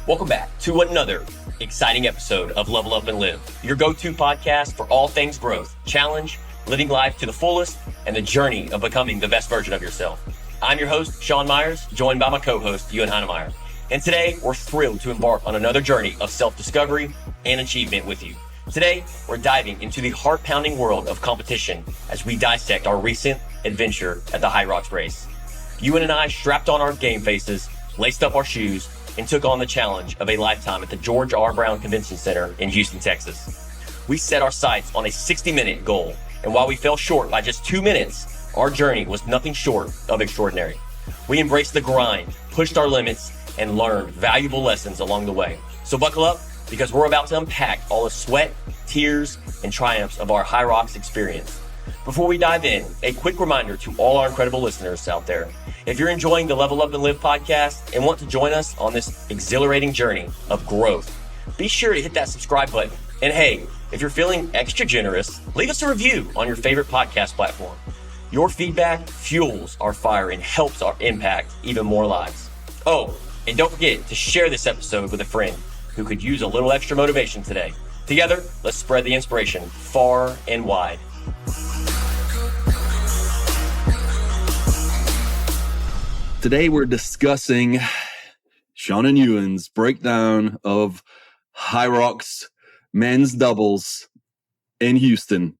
Welcome back to another exciting episode of Level Up and Live, your go-to podcast for all things growth, challenge, living life to the fullest, and the journey of becoming the best version of yourself. I'm your host, Sean Myers, joined by my co-host, Ewan Heinemeyer. And today, we're thrilled to embark on another journey of self-discovery and achievement with you. Today, we're diving into the heart-pounding world of competition as we dissect our recent adventure at the Hyrox race. Ewan and I strapped on our game faces, laced up our shoes, and took on the challenge of a lifetime at the George R. Brown Convention Center in Houston, Texas. We set our sights on a 60-minute goal, and while we fell short by just 2 minutes, our journey was nothing short of extraordinary. We embraced the grind, pushed our limits, and learned valuable lessons along the way. So buckle up, because we're about to unpack all the sweat, tears, and triumphs of our Hyrox experience. Before we dive in, a quick reminder to all our incredible listeners out there. If you're enjoying the Level Up and Live podcast and want to join us on this exhilarating journey of growth, be sure to hit that subscribe button. And hey, if you're feeling extra generous, leave us a review on your favorite podcast platform. Your feedback fuels our fire and helps our impact even more lives. Oh, and don't forget to share this episode with a friend who could use a little extra motivation today. Together, let's spread the inspiration far and wide. Today we're discussing Sean and Ewan's breakdown of Hyrox men's doubles in Houston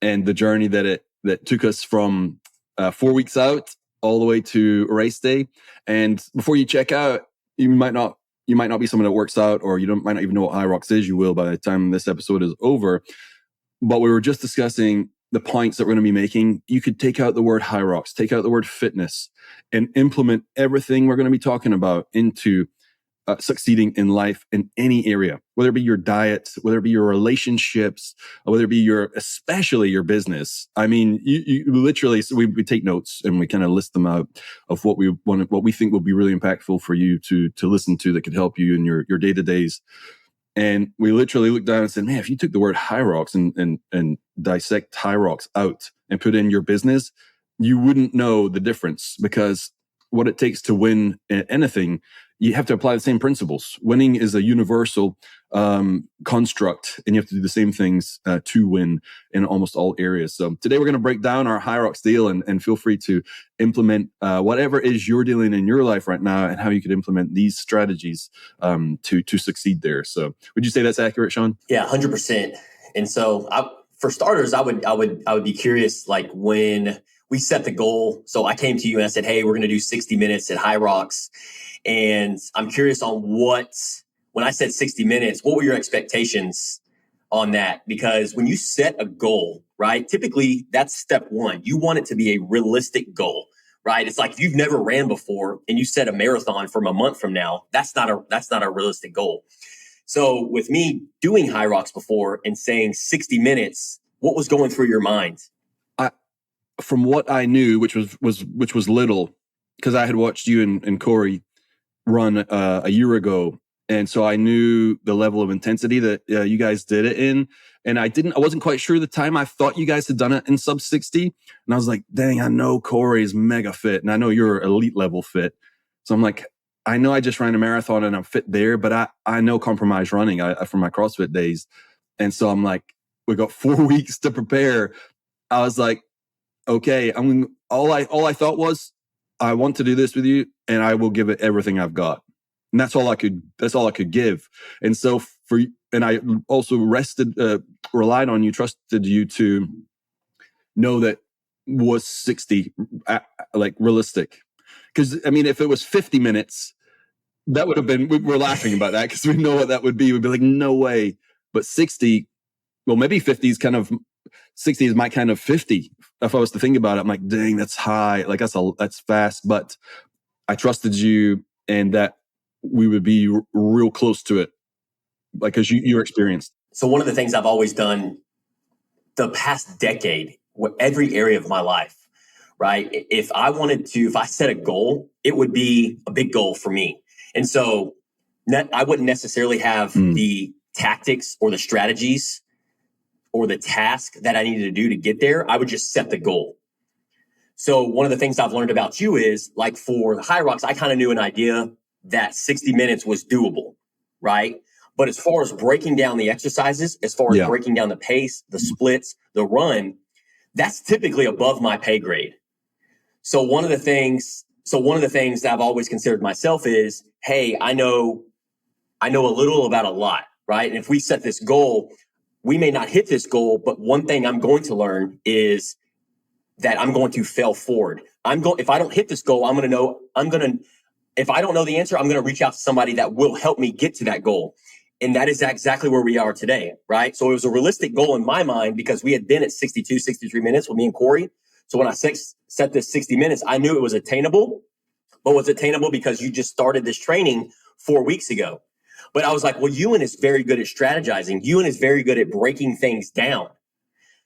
and the journey that took us from 4 weeks out all the way to race day. And before you check out, you might not be someone that works out, or might not even know what Hyrox is. You will by the time this episode is over. But we were just discussing the points that we're going to be making. You could take out the word Hyrox, take out the word fitness, and implement everything we're going to be talking about into succeeding in life in any area, whether it be your diet, whether it be your relationships, whether it be especially your business. I mean, you literally, so we take notes and we kind of list them out of what we think will be really impactful for you to listen to, that could help you in your day-to-days. And we literally looked down and said, man, if you took the word Hyrox and dissect Hyrox out and put in your business, you wouldn't know the difference, because what it takes to win at anything, you have to apply the same principles. Winning is a universal construct, and you have to do the same things to win in almost all areas. So today we're going to break down our Hyrox deal and feel free to implement whatever is you're dealing in your life right now, and how you could implement these strategies to succeed there. So would you say that's accurate, Sean? Yeah, 100%. And so for starters, I would be curious, like when we set the goal. So I came to you and I said, hey, we're going to do 60 minutes at Hyrox. And I'm curious on when I said 60 minutes, what were your expectations on that? Because when you set a goal, right, typically that's step one. You want it to be a realistic goal, right? It's like if you've never ran before and you set a marathon from a month from now, that's not a realistic goal. So with me doing Hyrox before and saying 60 minutes, what was going through your mind? From what I knew, which was little, because I had watched you and Corey run a year ago, and so I knew the level of intensity that you guys did it in. And I wasn't quite sure at the time. I thought you guys had done it in sub 60, and I was like, dang, I know Corey is mega fit, and I know you're elite level fit. So I'm like, I know I just ran a marathon and I'm fit there, but I know compromise running from my CrossFit days. And so I'm like, we got 4 weeks to prepare. I was like, okay, all I thought was, I want to do this with you, and I will give it everything I've got. And that's all I could give. And so I also relied on you, trusted you to know that was 60 like realistic. Because I mean, if it was 50 minutes, that would have been, we're laughing about that because we know what that would be. We'd be like, no way. But 60, well, maybe 50 is kind of, 60 is my kind of 50. If I was to think about it, I'm like, dang, that's high. Like that's fast. But I trusted you, and that we would be real close to it, like, because you're experienced. So one of the things I've always done the past decade, every area of my life, right? If I set a goal, it would be a big goal for me. And so I wouldn't necessarily have the tactics or the strategies or the task that I needed to do to get there. I would just set the goal. So one of the things I've learned about you is, like, for the Hyrox, I kind of knew an idea that 60 minutes was doable, right? But as far as breaking down the exercises, as far as breaking down the pace, the splits, the run, that's typically above my pay grade. So one of the things that I've always considered myself is, hey, I know a little about a lot, right? And if we set this goal, we may not hit this goal, but one thing I'm going to learn is that I'm going to fail forward. If I don't hit this goal, if I don't know the answer, I'm going to reach out to somebody that will help me get to that goal. And that is exactly where we are today, right? So it was a realistic goal in my mind because we had been at 62, 63 minutes with me and Corey. So when I set this 60 minutes, I knew it was attainable, but was attainable because you just started this training 4 weeks ago. But I was like, well, Ewan is very good at strategizing. Ewan is very good at breaking things down.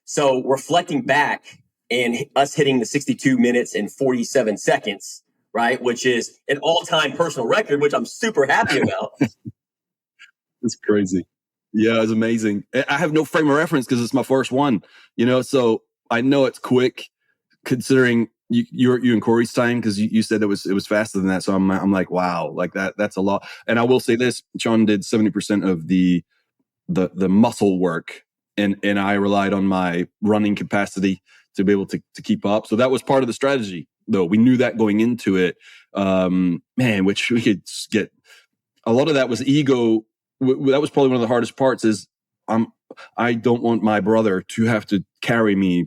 So reflecting back and us hitting the 62 minutes and 47 seconds, right, which is an all-time personal record, which I'm super happy about. It's crazy. Yeah, it's amazing. I have no frame of reference because it's my first one, so I know it's quick considering you and Corey's time, because you said it was faster than that. So I'm like, wow, like that's a lot. And I will say this, Sean did 70% of the muscle work, and I relied on my running capacity to be able to keep up. So that was part of the strategy, though. We knew that going into it, which we could get. A lot of that was ego. That was probably one of the hardest parts. Is I don't want my brother to have to carry me,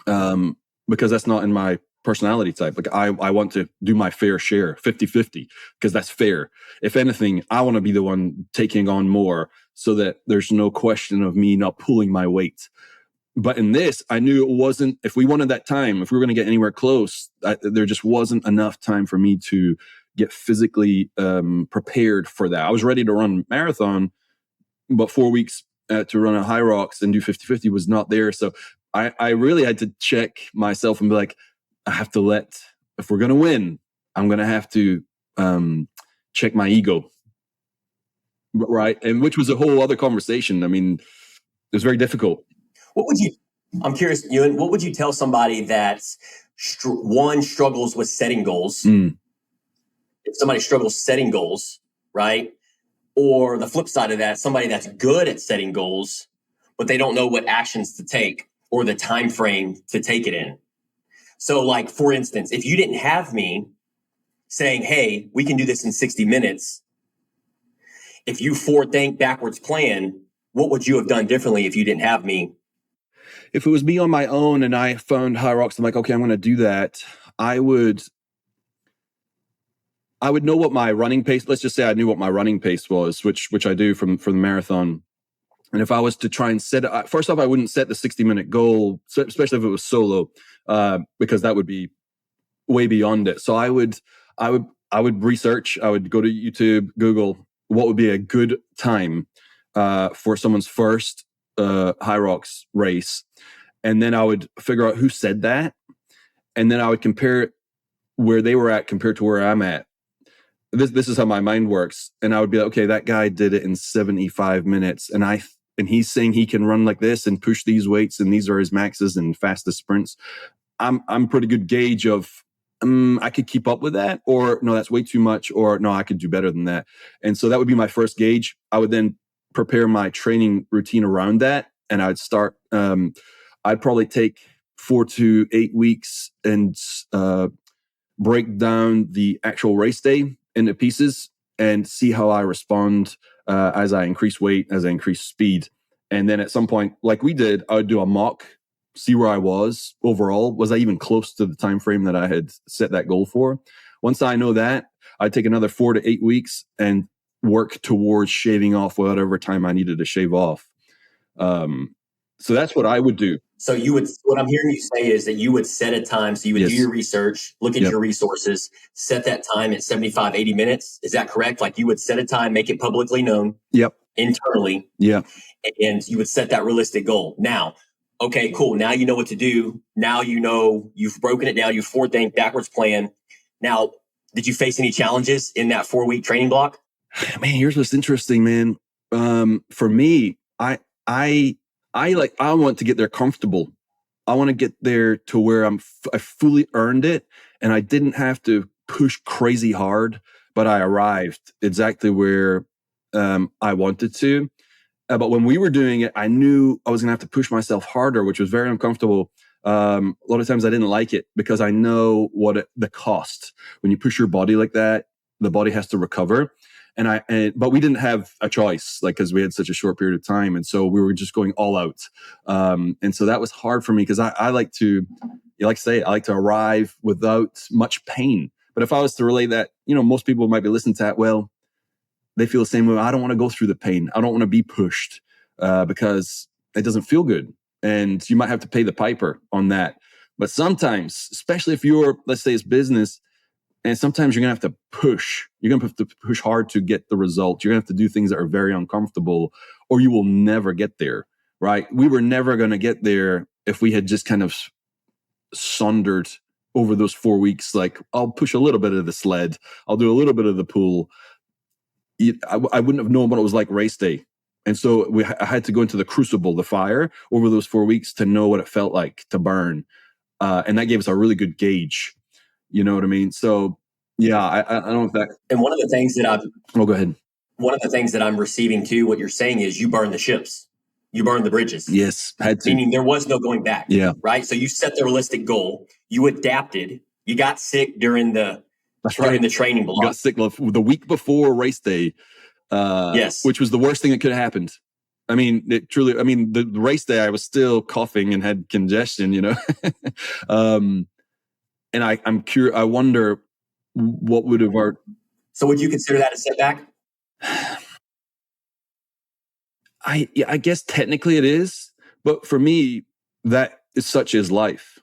because that's not in my personality type. Like I want to do my fair share, 50-50, because that's fair. If anything, I want to be the one taking on more so that there's no question of me not pulling my weight. But in this, I knew it wasn't, if we wanted that time, if we were going to get anywhere close, there just wasn't enough time for me to get physically prepared for that. I was ready to run marathon, but 4 weeks to run a Hyrox and do 50-50 was not there. So I really had to check myself and be like, I have to if we're going to win, I'm going to have to check my ego. Right. And which was a whole other conversation. I mean, it was very difficult. I'm curious, Ewan, what would you tell somebody that struggles with setting goals? If somebody struggles setting goals, right? Or the flip side of that, somebody that's good at setting goals, but they don't know what actions to take or the time frame to take it in. So like, for instance, if you didn't have me saying, hey, we can do this in 60 minutes, if you forward think, backwards plan, what would you have done differently if you didn't have me? If it was me on my own and I found Hyrox, I'm like, okay, I'm going to do that. I would know what my running pace, let's just say I knew what my running pace was, which I do from the marathon. And if I was to try and set it, first off, I wouldn't set the 60-minute goal, especially if it was solo, because that would be way beyond it. So I would research, I would go to YouTube, Google what would be a good time for someone's first Hyrox race. And then I would figure out who said that. And then I would compare where they were at compared to where I'm at. This is how my mind works. And I would be like, okay, that guy did it in 75 minutes. And he's saying he can run like this and push these weights, and these are his maxes and fastest sprints. I'm pretty good gauge of, I could keep up with that, or no, that's way too much, or no, I could do better than that. And so that would be my first gauge. I would then prepare my training routine around that. And I'd start, I'd probably take 4 to 8 weeks and break down the actual race day into pieces and see how I respond as I increase weight, as I increase speed. And then at some point, like we did, I would do a mock, see where I was overall. Was I even close to the time frame that I had set that goal for? Once I know that, I'd take another 4 to 8 weeks and work towards shaving off whatever time I needed to shave off. So that's what I would do. So what I'm hearing you say is that you would set a time. So you would do your research, look at your resources, set that time at 75, 80 minutes. Is that correct? Like you would set a time, make it publicly known internally. Yeah. And you would set that realistic goal. Now, okay, cool. Now you know what to do. Now you know you've broken it down. You forward think, backwards plan. Now, did you face any challenges in that 4-week training block? Man, here's what's interesting, man. For me, I want to get there comfortable. I want to get there to where I fully earned it, and I didn't have to push crazy hard but I arrived exactly where I wanted to. But when we were doing it, I knew I was going to have to push myself harder, which was very uncomfortable. A lot of times I didn't like it because I know the cost. When you push your body like that, the body has to recover. But we didn't have a choice, like, because we had such a short period of time. And so we were just going all out. And so that was hard for me because I like to, you like to say, I like to arrive without much pain. But if I was to relate that, most people might be listening to that, well, they feel the same way. I don't want to go through the pain. I don't want to be pushed because it doesn't feel good. And you might have to pay the piper on that. But sometimes, especially if you're, let's say it's business, and sometimes you're going to have to push. You're going to have to push hard to get the result. You're going to have to do things that are very uncomfortable, or you will never get there, right? We were never going to get there if we had just kind of sauntered over those 4 weeks. Like, I'll push a little bit of the sled. I'll do a little bit of the pool. I wouldn't have known what it was like race day. And so I had to go into the crucible, the fire, over those 4 weeks to know what it felt like to burn. And that gave us a really good gauge. You know what I mean? So, yeah, I don't know if that... And one of the things that go ahead. One of the things that I'm receiving too, what you're saying is you burn the ships. You burn the bridges. Yes, had to. Meaning there was no going back. Yeah. Right? So you set the realistic goal. You adapted. You got sick during the... That's during right. the training block. Got sick the week before race day, yes, which was the worst thing that could have happened. I mean, the race day, I was still coughing and had congestion, and I'm curious. I wonder what would have our... So would you consider that a setback? I guess technically it is, but for me, that is such as life.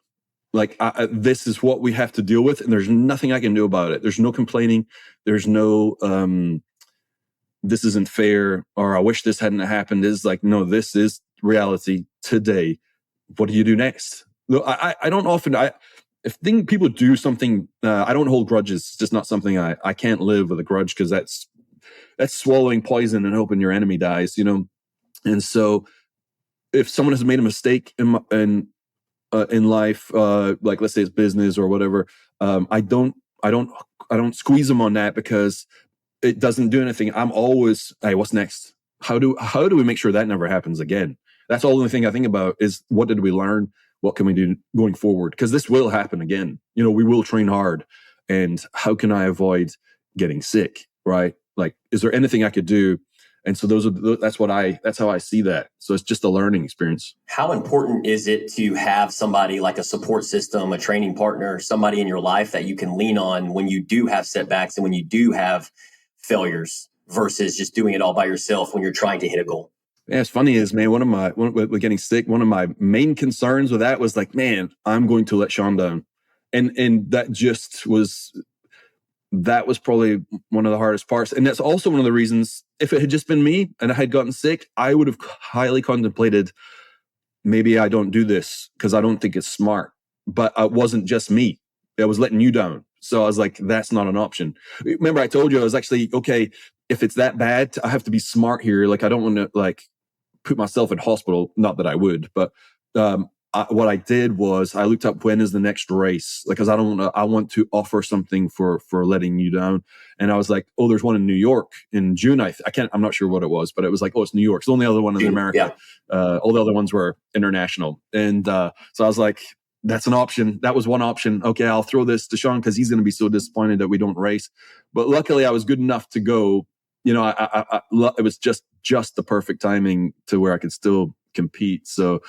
Like, this is what we have to deal with, and there's nothing I can do about it. There's no complaining. There's no, this isn't fair, or I wish this hadn't happened. It's like, no, this is reality today. What do you do next? No, I don't often, if people do something, I don't hold grudges. It's just not something I can't live with a grudge, because that's swallowing poison and hoping your enemy dies, And so if someone has made a mistake in life, like, let's say it's business or whatever, I don't squeeze them on that, because it doesn't do anything. I'm always, hey, what's next? How do we make sure that never happens again? That's the only thing I think about is, what did we learn? What can we do going forward? Because this will happen again. We will train hard, and how can I avoid getting sick? Right? Like, is there anything I could do? And so that's how I see that. So it's just a learning experience. How important is it to have somebody like a support system, a training partner, somebody in your life that you can lean on when you do have setbacks and when you do have failures, versus just doing it all by yourself when you're trying to hit a goal? Yeah, it's funny is, man, with getting sick, one of my main concerns with that was like, man, I'm going to let Sean down. And that was probably one of the hardest parts. And that's also one of the reasons, if it had just been me and I had gotten sick, I would have highly contemplated, maybe I don't do this because I don't think it's smart. But it wasn't just me. I was letting you down. So I was like, that's not an option. Remember, I told you I was actually, okay, if it's that bad, I have to be smart here. Like, I don't want to like put myself in hospital. Not that I would, but what I did was I looked up, when is the next race? Like, cause I want to offer something for letting you down. And I was like, oh, there's one in New York in June. I'm not sure what it was, but it was like, oh, it's New York. It's the only other one in America. Yeah. All the other ones were international. And so I was like, that's an option. That was one option. Okay, I'll throw this to Sean because he's going to be so disappointed that we don't race. But luckily I was good enough to go. It was just the perfect timing to where I could still compete. So,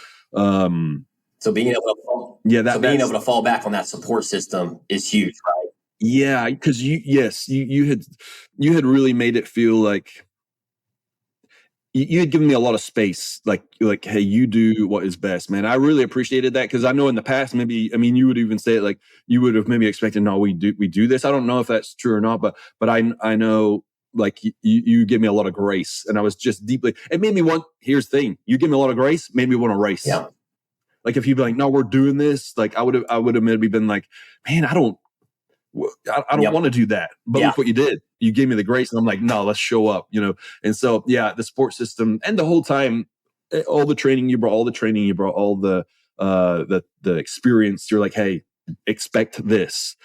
so being able to fall back on that support system is huge, right? Yeah, because you had really made it feel like you had given me a lot of space, like, hey, you do what is best, man. I really appreciated that, because I know in the past, you would even say it like you would have maybe expected, no, we do this. I don't know if that's true or not, but I know, like, you give me a lot of grace, and I was just deeply, it made me want, here's the thing, you give me a lot of grace, made me want to race. Yeah. Like, if you'd be like, no, we're doing this, like, I would have maybe been like, man, I don't want to do that. But look what you did. You gave me the grace, and I'm like, no, let's show up, And so, yeah, the support system, and the whole time, all the training you brought, all the experience, you're like, hey, expect this.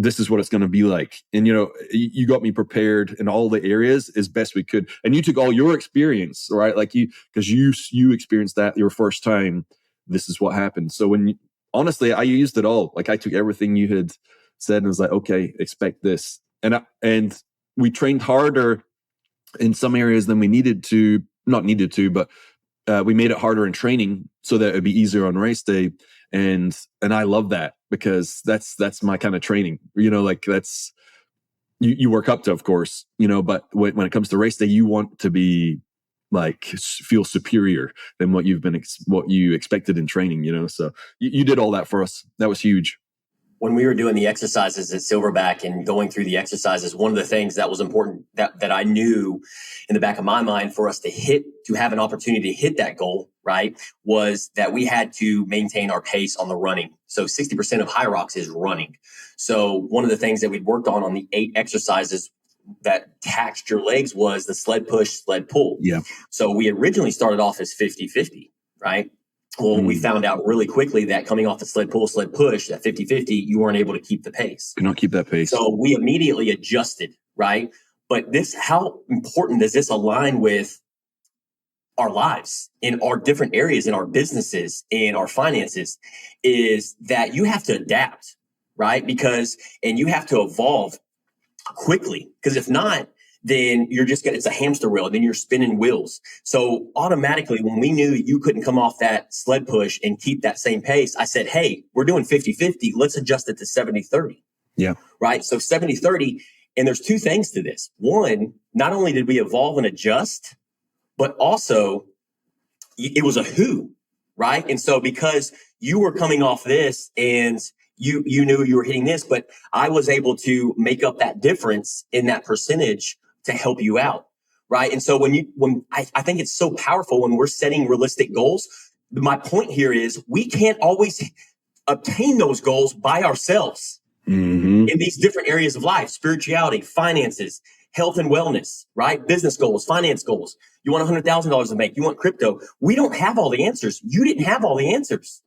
this is what it's going to be like. And, you got me prepared in all the areas as best we could. And you took all your experience, right? Like because you experienced that your first time, this is what happened. So honestly, I used it all. Like I took everything you had said and was like, okay, expect this. And we trained harder in some areas than we not needed to, but we made it harder in training so that it'd be easier on race day. And I love that because that's my kind of training, like that's, you work up to, of course, but when it comes to race day, you want to be like, feel superior than what you expected in training, so you did all that for us. That was huge. When we were doing the exercises at Silverback and going through the exercises, one of the things that was important that I knew in the back of my mind for us to have an opportunity to hit that goal, right, was that we had to maintain our pace on the running. So 60% of Hyrox is running. So one of the things that we'd worked on the 8 exercises that taxed your legs was the sled push, sled pull. Yeah. So we originally started off as 50-50, right? Well, we found out really quickly that coming off the sled pull, sled push, that 50-50, you weren't able to keep the pace. You don't keep that pace. So we immediately adjusted, right? But how important does this align with our lives in our different areas, in our businesses, in our finances, is that you have to adapt, right? And you have to evolve quickly, because if not, then it's a hamster wheel, and then you're spinning wheels. So automatically, when we knew you couldn't come off that sled push and keep that same pace, I said, hey, we're doing 50-50. Let's adjust it to 70-30. Yeah. Right. So 70-30. And there's 2 things to this. One, not only did we evolve and adjust, but also it was a who, right? And so because you were coming off this and you knew you were hitting this, but I was able to make up that difference in that percentage to help you out, right? And so I think it's so powerful when we're setting realistic goals. My point here is we can't always obtain those goals by ourselves in these different areas of life: spirituality, finances, health and wellness, right? Business goals, finance goals. You want $100,000 to make, you want crypto. We don't have all the answers. You didn't have all the answers,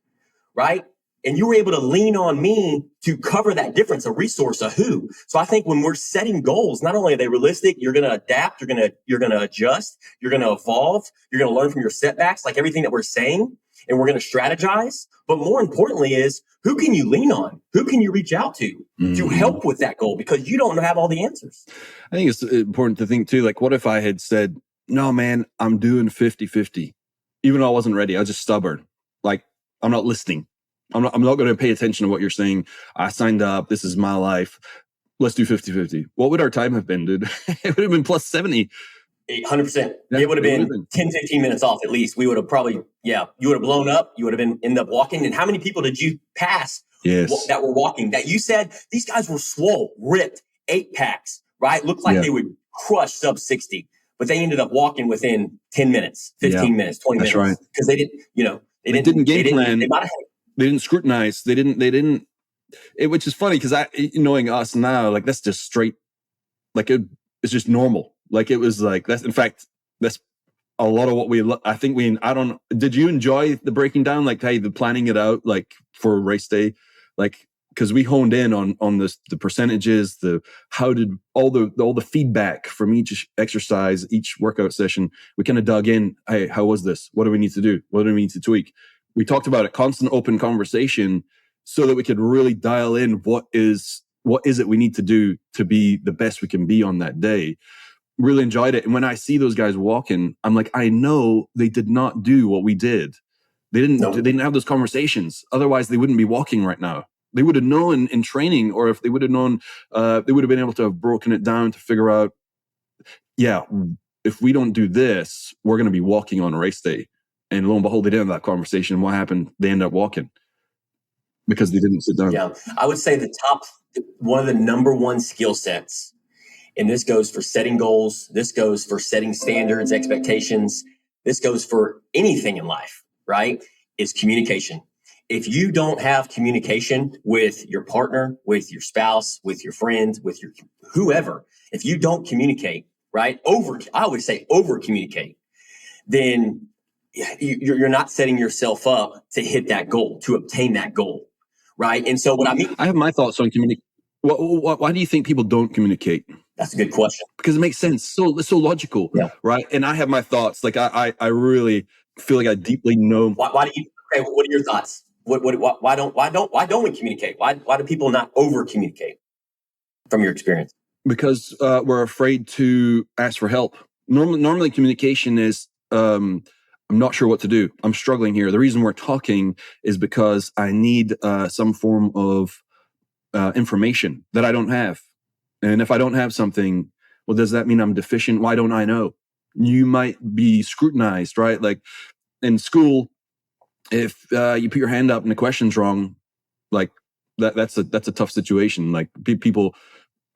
right? And you were able to lean on me to cover that difference, a resource, a who. So I think when we're setting goals, not only are they realistic, you're going to adapt, you're going to adjust, you're going to evolve, you're going to learn from your setbacks, like everything that we're saying, and we're going to strategize. But more importantly is, who can you lean on? Who can you reach out to help with that goal? Because you don't have all the answers. I think it's important to think too, like, what if I had said, no, man, I'm doing 50-50. Even though I wasn't ready, I was just stubborn. Like, I'm not listening. I'm not going to pay attention to what you're saying. I signed up. This is my life. Let's do 50-50. What would our time have been, dude? It would have been plus 70. 100%. It would have been 10, 15 minutes off at least. We would have probably, you would have blown up. You would have ended up walking. And how many people did you pass that were walking that you said, these guys were swole, ripped, 8-packs, right? Looked like they would crush sub 60, but they ended up walking within 10 minutes, 15 minutes, 20 minutes. That's right. Because they didn't, they didn't game plan. They didn't scrutinize. They didn't, which is funny because knowing us now, like, that's just straight, like, it's just normal. Like, it was like, in fact, that's a lot of what did you enjoy the breaking down? Like, hey, the planning it out, like, for race day, like, because we honed in on this, the percentages, how did all the feedback from each exercise, each workout session, we kind of dug in. Hey, how was this? What do we need to do? What do we need to tweak? We talked about it, constant open conversation, so that we could really dial in what is it we need to do to be the best we can be on that day. Really enjoyed it. And when I see those guys walking, I'm like, I know they did not do what we did. They didn't have those conversations. Otherwise, they wouldn't be walking right now. They would have known in training, or if they would have known, they would have been able to have broken it down to figure out, if we don't do this, we're going to be walking on race day. And lo and behold, they didn't have that conversation. What happened? They ended up walking because they didn't sit down. Yeah, I would say one of the number one skill sets, and this goes for setting goals, this goes for setting standards, expectations, this goes for anything in life, right, is communication. If you don't have communication with your partner, with your spouse, with your friend, with your whoever, if you don't communicate, right, I would say over communicate, then you're not setting yourself up to hit that goal, to obtain that goal, right? And so what I mean, I have my thoughts on communication. Why do you think people don't communicate? That's a good question. Because it makes sense. It's so logical, right? And I have my thoughts. Like I really feel like I deeply know. Why do you? Okay, what are your thoughts? Why don't we communicate? Why do people not over communicate? From your experience, because we're afraid to ask for help. Normally, communication is. I'm not sure what to do. I'm struggling here. The reason we're talking is because I need some form of information that I don't have. And if I don't have something, well, does that mean I'm deficient? Why don't I know? You might be scrutinized, right? Like in school, if you put your hand up and the question's wrong, like that's a tough situation. Like people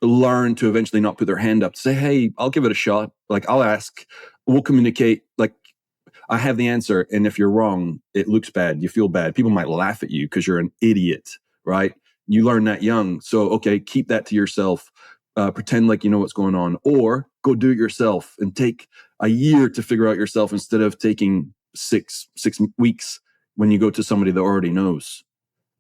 learn to eventually not put their hand up, say, hey, I'll give it a shot. Like I'll ask, we'll communicate. Like I have the answer. And if you're wrong, it looks bad. You feel bad. People might laugh at you because you're an idiot, right? You learn that young. So, okay, keep that to yourself. Pretend like you know what's going on, or go do it yourself and take a year to figure out yourself instead of taking six weeks when you go to somebody that already knows,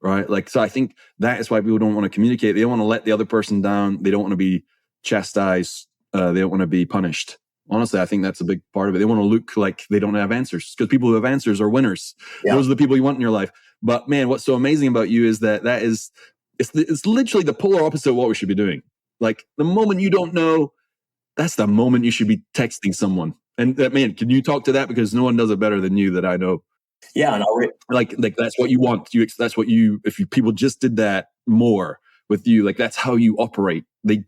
right? Like, so I think that is why people don't want to communicate. They don't want to let the other person down. They don't want to be chastised. They don't want to be punished. Honestly, I think that's a big part of it. They want to look like they don't have answers, because people who have answers are winners. Yeah. Those are the people you want in your life. But man, what's so amazing about you is that it's literally the polar opposite of what we should be doing. Like the moment you don't know, that's the moment you should be texting someone. And man, can you talk to that? Because no one does it better than you that I know. Yeah, and like that's what you want. That's what you. If people just did that more with you, like that's how you operate. They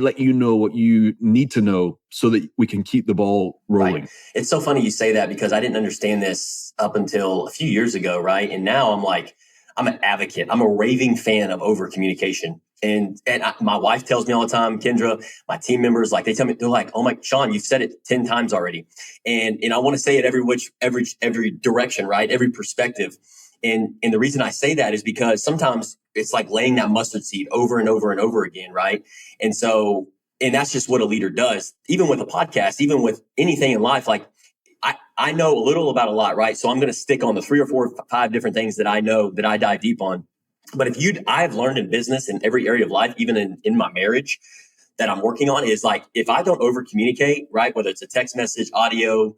let you know what you need to know so that we can keep the ball rolling. Right. It's so funny you say that, because I didn't understand this up until a few years ago, right? And now I'm an advocate. I'm a raving fan of over communication. And my wife tells me all the time, Kendra, my team members, like they tell me, they're like, oh my, Sean, you've said it 10 times already. And I want to say it every direction, right? Every perspective. And the reason I say that is because sometimes it's like laying that mustard seed over and over and over again, right? And that's just what a leader does. Even with a podcast, even with anything in life, like I know a little about a lot, right? So I'm going to stick on the 3 or 4 or 5 different things that I know that I dive deep on. But I've learned in business, in every area of life, even in my marriage that I'm working on, is like, if I don't over communicate, right? Whether it's a text message, audio,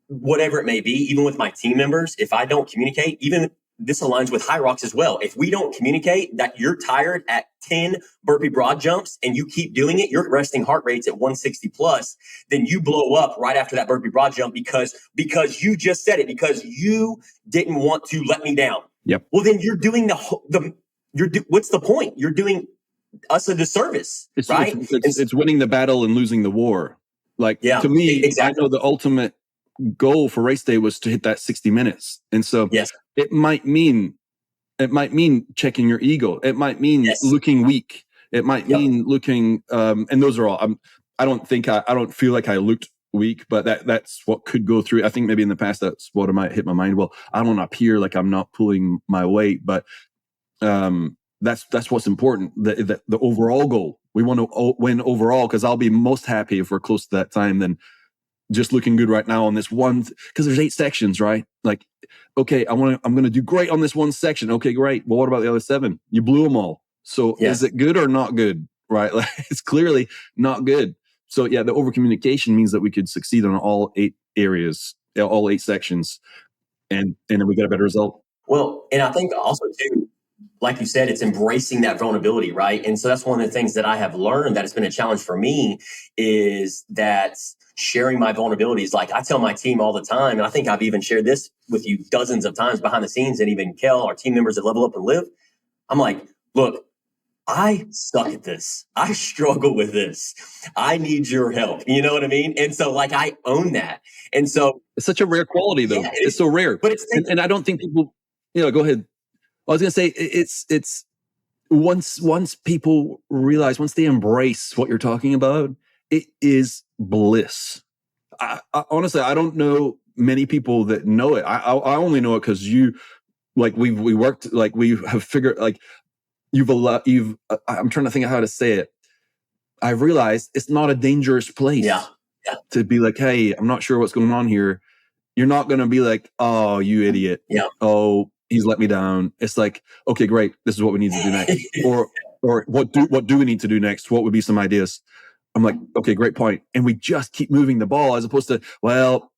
whatever it may be, even with my team members, if I don't communicate, even this aligns with Hyrox as well. If we don't communicate that you're tired at 10 burpee broad jumps and you keep doing it, your resting heart rate's at 160 plus, then you blow up right after that burpee broad jump because you just said it, because you didn't want to let me down. Yep. Well, then you're doing what's the point? You're doing us a disservice, right? It's winning the battle and losing the war. Like, to me, exactly. I know the ultimate goal for race day was to hit that 60 minutes. And so it might mean checking your ego. It might mean looking weak. It might mean looking, and those are all, I don't feel like I looked weak, but that's what could go through. I think maybe in the past, that's what might hit my mind. Well, I don't want to appear like I'm not pulling my weight, but that's what's important. The overall goal. We want to win overall, because I'll be most happy if we're close to that time than just looking good right now on this one, because there's 8 sections, right? Like, okay, I'm going to do great on this one section. Okay, great. Well, what about the other 7? You blew them all. So is it good or not good? Right? Like, it's clearly not good. So the over communication means that we could succeed on all 8 areas, all 8 sections, and then we get a better result. Well, and I think also too, like you said, it's embracing that vulnerability, right? And so that's one of the things that I have learned that has been a challenge for me, is that sharing my vulnerabilities. Like I tell my team all the time, and I think I've even shared this with you dozens of times behind the scenes, and even Kel, our team members at Level Up and Live. I'm like, look, I suck at this. I struggle with this. I need your help. You know what I mean? And so like I own that. And so it's such a rare quality though. It's so rare. But and I don't think people, go ahead. I was going to say it's once people realize, once they embrace what you're talking about, it is bliss. I honestly, I don't know many people that know it. I only know it because we worked, like we have figured, like I'm trying to think of how to say it. I've realized it's not a dangerous place to be like, hey, I'm not sure what's going on here. You're not going to be like, oh, you idiot. Yeah. Oh, he's let me down. It's like, okay, great. This is what we need to do next. Or what do we need to do next? What would be some ideas? I'm like, okay, great point. And we just keep moving the ball as opposed to, well,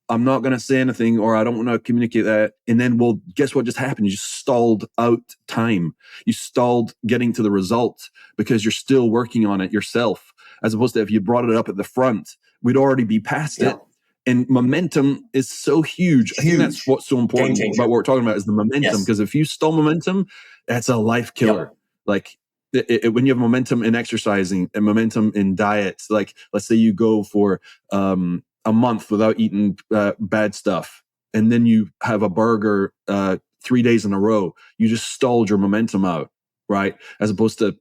I'm not going to say anything or I don't want to communicate that. And then, well, guess what just happened? You just stalled out time. You stalled getting to the result because you're still working on it yourself. As opposed to if you brought it up at the front, we'd already be past it. And momentum is so huge. I think that's what's so important about what we're talking about is the momentum. Because if you stall momentum, that's a life killer. Like when you have momentum in exercising and momentum in diet, like let's say you go for a month without eating bad stuff, and then you have a burger 3 days in a row, you just stalled your momentum out, right? As opposed to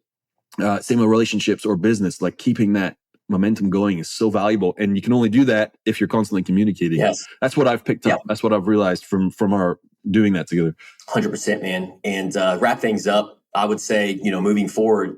same with relationships or business, like keeping that momentum going is so valuable. And you can only do that if you're constantly communicating. That's what I've picked up. That's what I've realized from our doing that together. 100%, man. And wrap things up, I would say, moving forward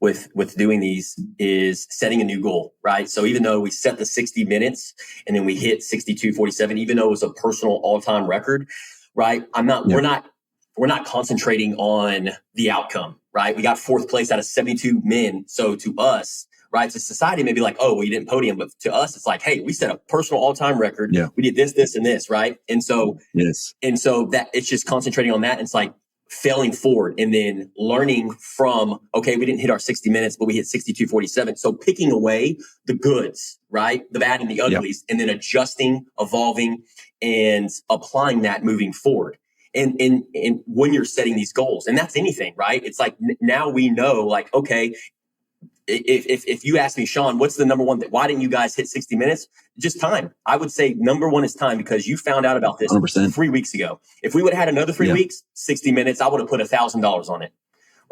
with doing these is setting a new goal, right? So even though we set the 60 minutes and then we hit 62:47, even though it was a personal all-time record, right? We're not concentrating on the outcome, right? We got fourth place out of 72 men. So to us, right, to society, maybe like, oh, well, you didn't podium. But to us, it's like, hey, we set a personal all-time record. We did this, this, and this, right? And so, that it's just concentrating on that. And it's like failing forward and then learning from, okay, we didn't hit our 60 minutes, but we hit 62:47. So picking away the goods, right? The bad and the uglies, and then adjusting, evolving, and applying that moving forward. And when you're setting these goals, and that's anything, right? It's like now we know, like, okay, if you ask me, Sean, what's the number one why didn't you guys hit 60 minutes? Just time. I would say number one is time, because you found out about this 100%. 3 weeks ago. If we would have had another 3 weeks, 60 minutes, I would have put $1,000 on it.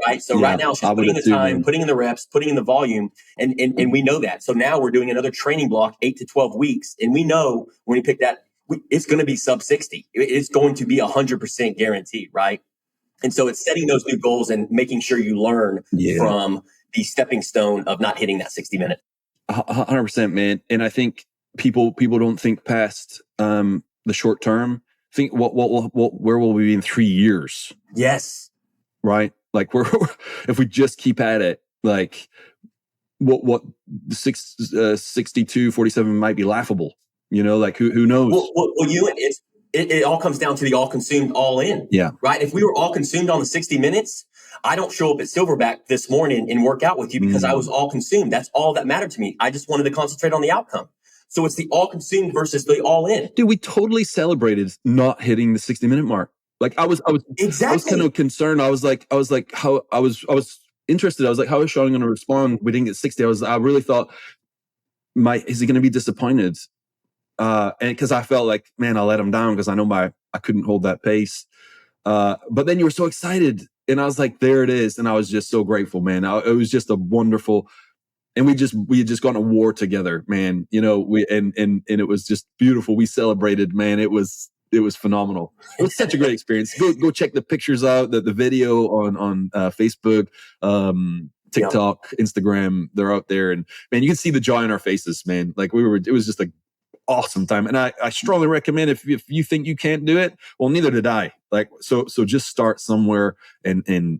Right. So right now it's just putting in the time, putting in the reps, putting in the volume. And we know that. So now we're doing another training block, 8 to 12 weeks. And we know when we pick that, it's going to be sub 60. It's going to be 100% guaranteed. Right. And so it's setting those new goals and making sure you learn from the stepping stone of not hitting that 60 minute. 100%, man. And I think people don't think past the short term. Think where will we be in 3 years? Yes. Right. Like if we just keep at it, like what 62:47 might be laughable. Like who knows? Well, it all comes down to the all consumed, all in. Right. If we were all consumed on the 60 minutes, I don't show up at Silverback this morning and work out with you because I was all consumed. That's all that mattered to me. I just wanted to concentrate on the outcome. So it's the all consumed versus the all in. Dude, we totally celebrated not hitting the 60-minute mark. Like I was kind of concerned. I was like, how I was interested. I was like, how is Sean going to respond? We didn't get 60. I really thought, is he going to be disappointed? And because I felt like, man, I let him down because I know I couldn't hold that pace. But then you were so excited, and I was like, there it is. And I was just so grateful, man. It was just a wonderful, and we had just gone to war together, man. And it was just beautiful. We celebrated, man. It was phenomenal. It was such a great experience. Go check the pictures out, the video on Facebook, TikTok, Instagram. They're out there, and man, you can see the joy in our faces, man. Like it was just an awesome time. And I strongly recommend if you think you can't do it, well, neither did I. Like, so just start somewhere and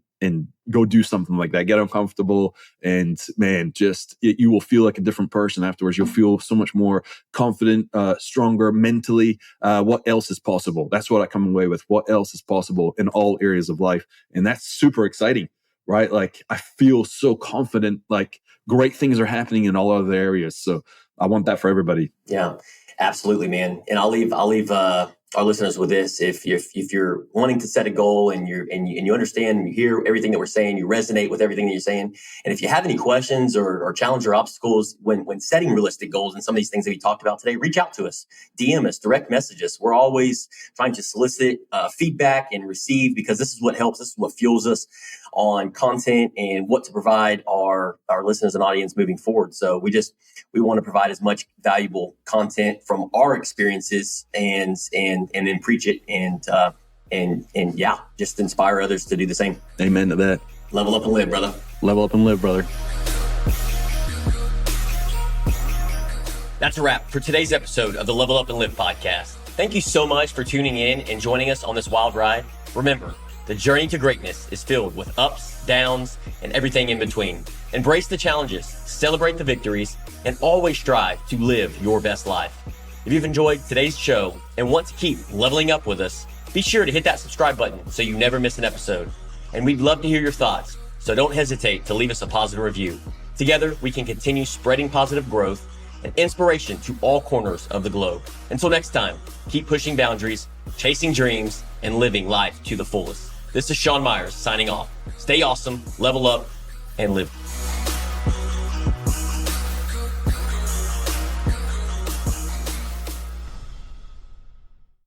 go do something like that. Get uncomfortable, and man, you will feel like a different person afterwards. You'll feel so much more confident, stronger mentally. What else is possible? That's what I come away with. What else is possible in all areas of life? And that's super exciting, right? Like I feel so confident, like great things are happening in all other areas. So I want that for everybody. Yeah, absolutely, man. And I'll leave our listeners with this. If you're wanting to set a goal and you understand and you hear everything that we're saying, you resonate with everything that you're saying. And if you have any questions or challenge or obstacles when setting realistic goals and some of these things that we talked about today, reach out to us, DM us, direct message us. We're always trying to solicit feedback and receive, because this is what helps. This is what fuels us on content and what to provide our listeners and audience moving forward. So we want to provide as much valuable content from our experiences and then preach it and just inspire others to do the same. Amen to that. Level up and live, brother. Level up and live, brother. That's a wrap for today's episode of the Level Up and Live podcast. Thank you so much for tuning in and joining us on this wild ride. Remember, the journey to greatness is filled with ups, downs, and everything in between. Embrace the challenges, celebrate the victories, and always strive to live your best life. If you've enjoyed today's show and want to keep leveling up with us, be sure to hit that subscribe button so you never miss an episode. And we'd love to hear your thoughts, so don't hesitate to leave us a positive review. Together, we can continue spreading positive growth and inspiration to all corners of the globe. Until next time, keep pushing boundaries, chasing dreams, and living life to the fullest. This is Sean Myers signing off. Stay awesome, level up, and live